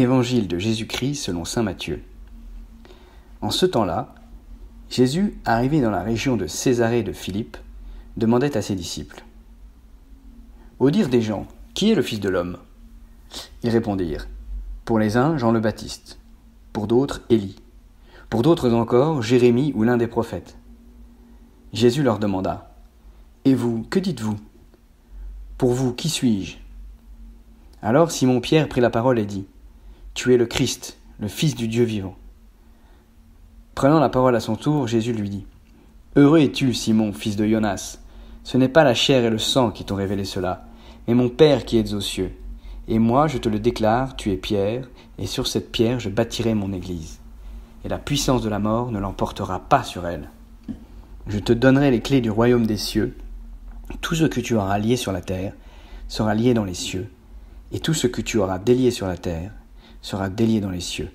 Évangile de Jésus-Christ selon saint Matthieu. En ce temps-là, Jésus, arrivé dans la région de Césarée de Philippe, demandait à ses disciples : « Au dire des gens, qui est le Fils de l'homme » Ils répondirent : « Pour les uns, Jean le Baptiste, pour d'autres, Élie, pour d'autres encore, Jérémie ou l'un des prophètes. » Jésus leur demanda : « Et vous, que dites-vous ? Pour vous, qui suis-je » Alors Simon-Pierre prit la parole et dit : « Tu es le Christ, le Fils du Dieu vivant. » Prenant la parole à son tour, Jésus lui dit : « Heureux es-tu, Simon, fils de Jonas. Ce n'est pas la chair et le sang qui t'ont révélé cela, mais mon Père qui est aux cieux. Et moi, je te le déclare, tu es Pierre, et sur cette pierre je bâtirai mon église. Et la puissance de la mort ne l'emportera pas sur elle. Je te donnerai les clés du royaume des cieux. Tout ce que tu auras lié sur la terre sera lié dans les cieux, et tout ce que tu auras délié sur la terre sera délié dans les cieux. »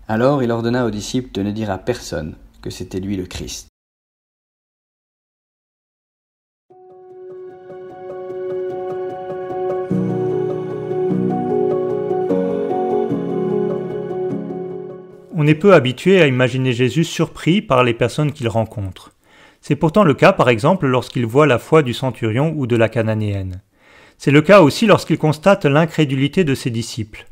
Alors il ordonna aux disciples de ne dire à personne que c'était lui le Christ. On est peu habitué à imaginer Jésus surpris par les personnes qu'il rencontre. C'est pourtant le cas, par exemple, lorsqu'il voit la foi du centurion ou de la Cananéenne. C'est le cas aussi lorsqu'il constate l'incrédulité de ses disciples.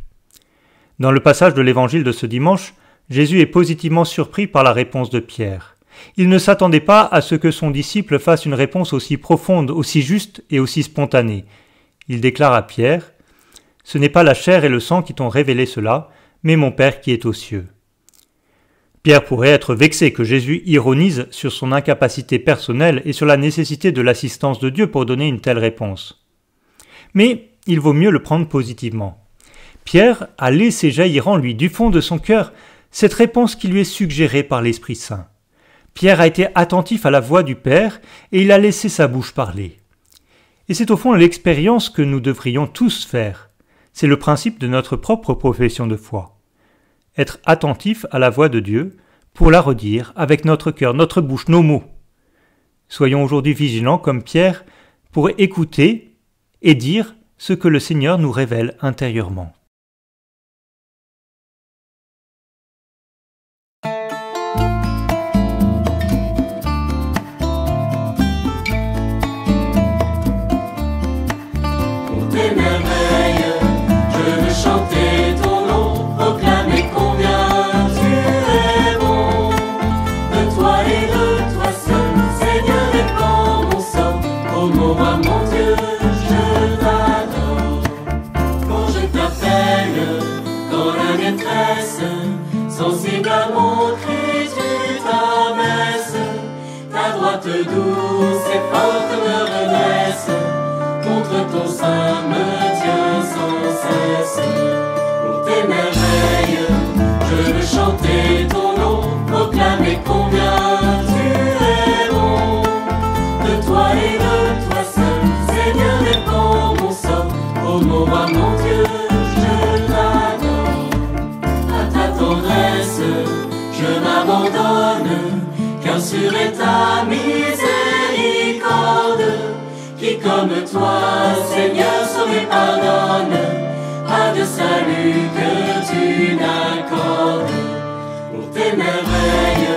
Dans le passage de l'évangile de ce dimanche, Jésus est positivement surpris par la réponse de Pierre. Il ne s'attendait pas à ce que son disciple fasse une réponse aussi profonde, aussi juste et aussi spontanée. Il déclare à Pierre : « Ce n'est pas la chair et le sang qui t'ont révélé cela, mais mon Père qui est aux cieux. » Pierre pourrait être vexé que Jésus ironise sur son incapacité personnelle et sur la nécessité de l'assistance de Dieu pour donner une telle réponse. Mais il vaut mieux le prendre positivement. Pierre a laissé jaillir en lui, du fond de son cœur, cette réponse qui lui est suggérée par l'Esprit Saint. Pierre a été attentif à la voix du Père et il a laissé sa bouche parler. Et c'est au fond l'expérience que nous devrions tous faire. C'est le principe de notre propre profession de foi. Être attentif à la voix de Dieu pour la redire avec notre cœur, notre bouche, nos mots. Soyons aujourd'hui vigilants comme Pierre pour écouter et dire ce que le Seigneur nous révèle intérieurement. Sensible à mon cri, tu t'abaisses. Ta droite douce et forte me redresse. Contre ton sein me tient sans cesse. Pour tes merveilles, je veux chanter ton nom, proclamer combien tu es bon. De toi et de toi seul, Seigneur, répands mon sort. Ô mon roi, mon Dieu, je t'adore. Je m'abandonne, car sur est ta miséricorde, qui comme toi, Seigneur, sauve et pardonne, pas de salut que tu n'accordes. Pour tes merveilles,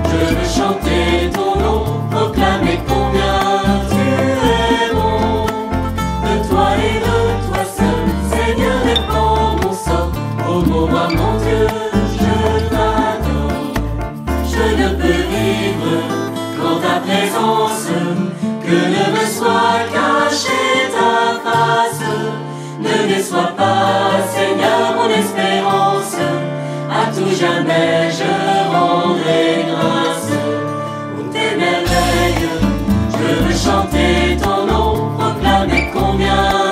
je veux chanter ton nom, proclamer combien tu es bon. De toi et de toi seul, Seigneur, répands mon sort, ô mon roi, mon Dieu. Présence, que ne me soit cachée ta face. Ne déçois pas, Seigneur, mon espérance. À tout jamais je rendrai grâce. Pour tes merveilles, je veux chanter ton nom, proclamer combien